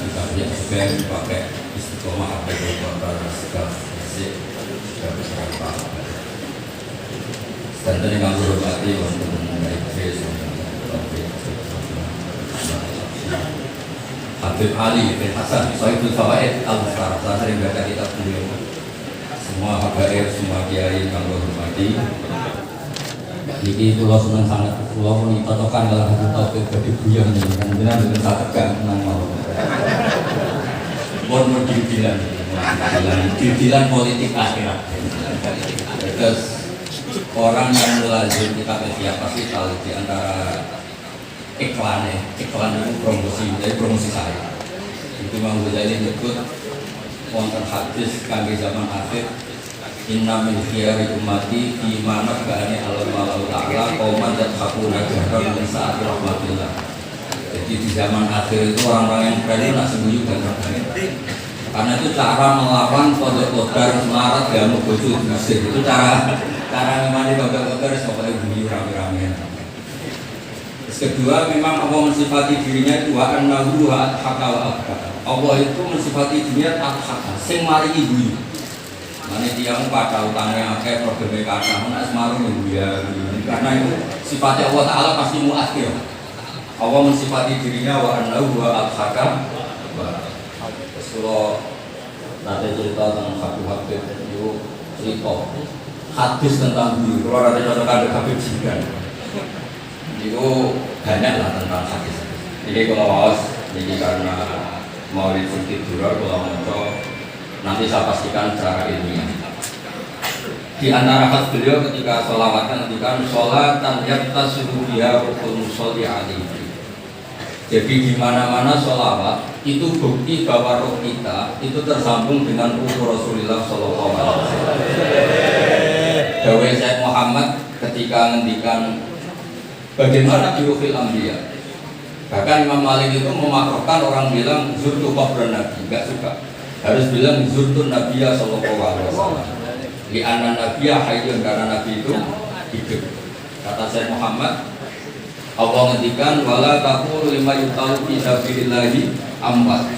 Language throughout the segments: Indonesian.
kita punya juga pakai istiqomah apa itu antara segala fisik dan beberapa standar yang kami hormati untuk mengenai face Habib Ali bin Hasan Sohibul Fawaid Al-Mustafa. Saya sering baca kitab beliau. Semua habaib, semua kiai yang kami hormati. Jadi pulau senang sangat, pulau ini totokan kalau satu topik bagi buyang ini kan benar dengan satu gang menang mau. Bon mau dibilang politik akhirat. Terus orang yang melazim kita siapa sih tahu di antara iklan itu promosi, dari promosi saya. Itu Imam Ghazali menyebut wonten hadis kangge zaman akhir. Inna min khiyari ummati fi mana ba'ani Allah Ta'ala qauman yadhakuna jahran min sa'ati rahmatillah. Jadi di zaman akhir itu orang-orang yang berani nak sembunyi dan berani. Karena itu cara melawan kodok-kodar semarat ya bojo diusir. Itu cara ngimani kodok-kodar supaya bunyi rame-rame. Terus kedua memang Allah mensifati dirinya itu wa annahu wa adhaka wa abka. Allah itu mensifati dirinya adhaka sing maringi guyu. Mane tiyang pada utangnya akeh probleme kathah nek semarung ya karena itu sifatnya Allah Taala pasti muakhir. Allah mensifati dirinya wa annahu wa al-hakam wa Rasulullah nanti cerita tentang Habib itu cerita hadis tentang beliau. Kalau ada contohkan Habib Jikan itu banyak lah tentang hadis. Jadi kalau mau jadi karena mau tidur kalau mau nanti saya pastikan secara ilmiah. Di antara khas beliau ketika sholawatkan ketika sholatan yaktasubu biha rukun musolli alaihi. Jadi di mana-mana sholawat itu bukti bahwa roh kita itu tersambung dengan ruh Rasulullah Sallallahu Alaihi Wasallam. Dawe Sayyid Muhammad ketika ngendikan bagaimana biruhil anbiya. Bahkan Imam Malik itu memakrokan orang bilang zurtu qabran nabi, enggak suka. Harus bilang zurtun Nabiya Sallallahu Alaihi Wasallam. Li anna Nabiya hayyun, karena Nabi itu hidup. Kata Sayyid Muhammad, Allah ngendikan wala taqulu lima yuqalu fi sabilillahi amwat.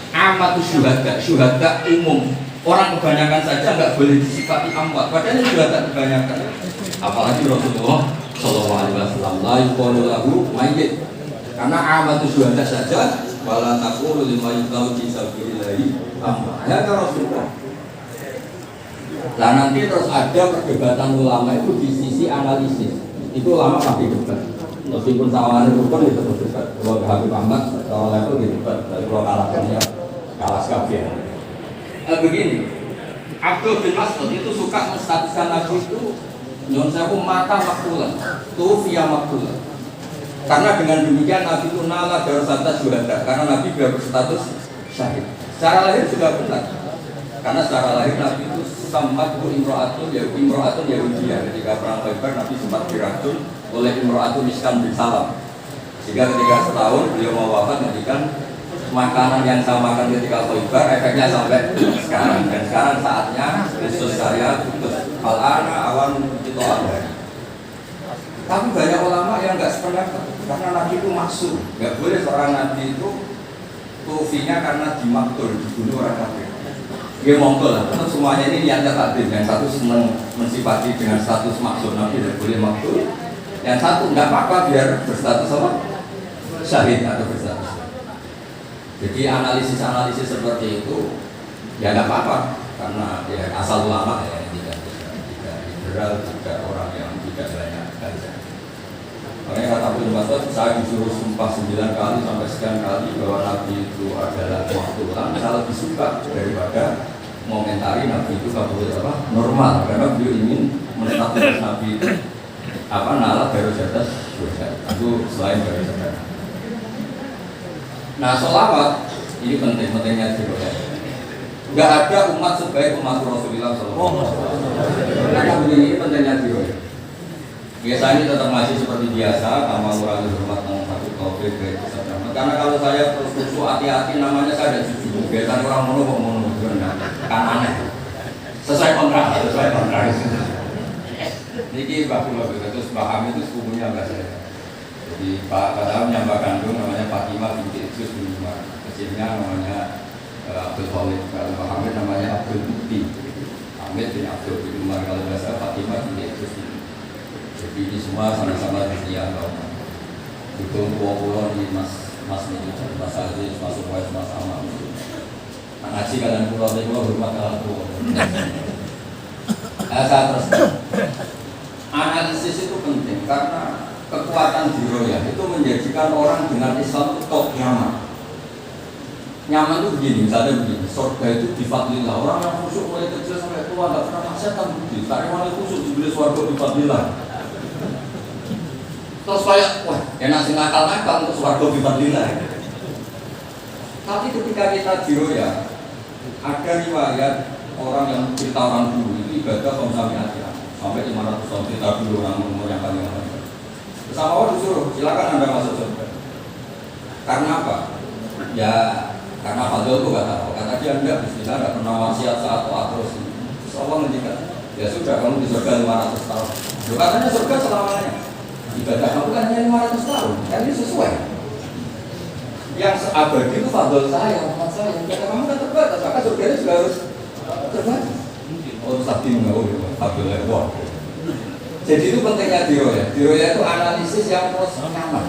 Amatu syuhada umum. Orang kebanyakan saja enggak boleh disifati amwat, padahal syuhada kebanyakan. Apalagi Rasulullah Sallallahu Alaihi Wasallam la yuqalu lahu mayyit. Karena amatu syuhada saja wala taqulu lima yuqalu fi sabilillahi amwat. Ya Rasulullah. Nah nanti terus ada perdebatan ulama itu di sisi analisis. Itu ulama pasti debat. Meskipun sama ada rukun itu debat. Kalau Habib Ahmad kalau level di debat. Kalau kalahnya kalah sekali. Begini, Abdul bin Mas'ud itu suka menstatuskan Nabi itu nyon sewu mata maktulan, tufiya maktulan. Karena dengan demikian Nabi itu nala darasata syuhada. Karena Nabi biar berstatus syahid. Secara lahir juga benar. Karena secara lahir Nabi itu sempat imro'atun Yahudiyah. Ketika perang Khaybar Nabi sempat diracun oleh imro'atun Miskan bin Salam. Sehingga ketika setahun beliau mau wafat menjadikan makanan yang saya makan ketika Khaybar efeknya sampai sekarang. Dan sekarang saatnya Yesus saya putus al-ana awan itu ada. Tapi banyak ulama yang nggak sependapat karena Nabi itu maksud, nggak boleh seorang Nabi itu tufinya karena dimaktul, dibunuh orang kafir. Dia monggo lah, tentu semuanya ini niatnya takdir. Yang satu senang mensifati dengan status maksud Nabi tidak boleh maktul. Yang satu nggak apa-apa biar berstatus apa? Syahid atau berstatus. Jadi analisis seperti itu ya nggak apa-apa karena ya asal ulama ya tidak liberal, tidak orang yang tidak banyak baca. Makanya kata Ibnu Mas'ud, saya disuruh sumpah 9 kali sampai sekian kali bahwa Nabi itu adalah maktulan. Saya lebih suka daripada mengomentari Nabi itu apa normal, karena beliau ingin menetapkan Nabi itu nala baru jadas itu selain baru jadas. Nah sholawat ini pentingnya juga. Gak ada umat sebaik umat Rasulullah SAW. Karena begini pentingnya juga. Biasanya tetap masih seperti biasa, nama orang hormat satu topik karena kalau saya terus hati-hati namanya saya ada jujur. Biasanya orang mono kan aneh. sesuai kontrak. Niki Mbak Kulo terus Mbak Amin itu sepupunya Mbak saya. Jadi Pak Padahal Mbak kandung namanya Fatimah binti Idris bin Umar, kecilnya namanya Abdul Khalid, kalau Mbak Hamid namanya Abdul Bukti, Hamid bin Abdul bin Umar, kalau biasa Fatimah binti Idris bin Umar. Jadi ini semua sama-sama Kristian kaum. Itu pulau di Mas Aziz, Mas Uwais, Mas Ahmad. Ngaji kalian pulau itu hormat kalau tua. Saya terus analisis itu penting karena kekuatan diroyah itu menjadikan orang dengan Islam itu top nyaman. Nyaman itu begini, misalnya begini, surga itu difadlillah. Orang yang khusyuk mulai kecil sampai tua nggak pernah maksiat kan begitu. Tapi orang khusyuk dibeli surga difadlillah. Terus kayak, wah, enak sih nakal-nakal untuk surga difadlillah. Tapi ketika kita diroyah, ada riwayat orang yang cerita orang dulu itu ibadah kaum sampai akhir sampai 500 tahun cerita dulu orang umur yang paling lama. Bersama Allah disuruh, silakan Anda masuk surga. Karena apa? Ya karena Fadil itu kata apa? Kata dia enggak, bismillah enggak pernah wasiat saat toat terus. Terus Allah menjadikan, ya sudah kamu di surga 500 tahun. Loh, katanya surga selamanya. Ibadah kamu kan hanya 500 tahun, kan ini sesuai. Yang abadi itu Fadil saya, rahmat saya. Kata kamu kan terbatas, maka surganya juga harus terbatas. Oh, sakti mengaul, Fadil wah. Jadi itu pentingnya diroyah. Diroyah itu analisis yang terus nyaman.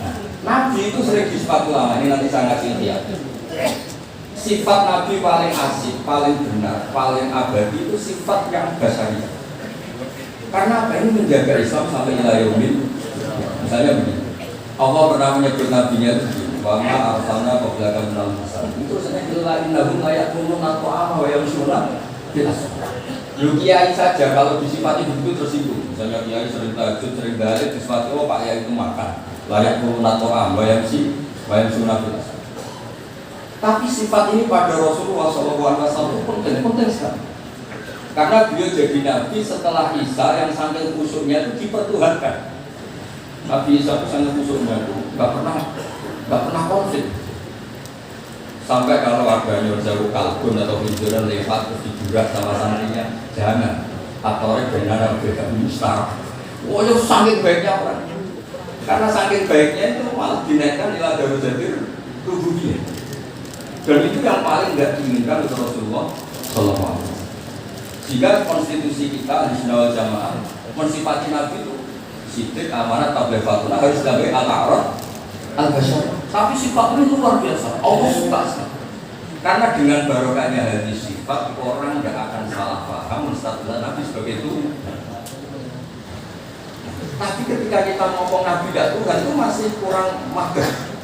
Nah, Nabi itu sering disifat ulama, ini nanti saya ngasih dia. Sifat Nabi paling asik, paling benar, paling abadi itu sifat yang basariyah. Karena apa? Ini menjaga Islam sampai ila yaumil. Misalnya begini, Allah pernah menyebut nabinya itu begini, wa ma arsalna qablaka minal mursalin. Itu sebenarnya illa innahum la ya'kuluna ta'ama wa yamshuna fil aswaq. Lu kiai saja kalau disifati begitu tersinggung. Misalnya kiai sering tahajud, sering dalil, disifati oh Pak Kiai itu makan, layak kurunat to'am, bayam sunat. Tapi sifat ini pada Rasulullah SAW itu penting sekali. Karena beliau jadi nabi setelah Isa yang saking khusyuknya itu dipertuhankan. Nabi Isa itu saking khusyuknya itu nggak pernah konflik. Sampai kalau warganya berjauh kalbun atau hiburan lewat terus dijurak sama santrinya, jangan atau benar beda mustahil. Oh ya saking baiknya orang, karena saking baiknya itu malah dinaikkan ila darajatil rububiyyah. Dan itu yang paling tidak diinginkan oleh Rasulullah Sallallahu Alaihi Wasallam. Jika konstitusi kita Ahlussunnah wal Jamaah mensifati Nabi itu siddiq, amanat, tabligh, fatuna harus sebagai al-a'rad al-basyar. Tapi sifat itu luar biasa, Allah suka sekali. Karena dengan barokahnya hadis sifat, orang tidak akan salah paham menstatuskan Nabi sebagai Tuhan. Tapi ketika kita ngomong Nabi tidak Tuhan itu masih kurang magang.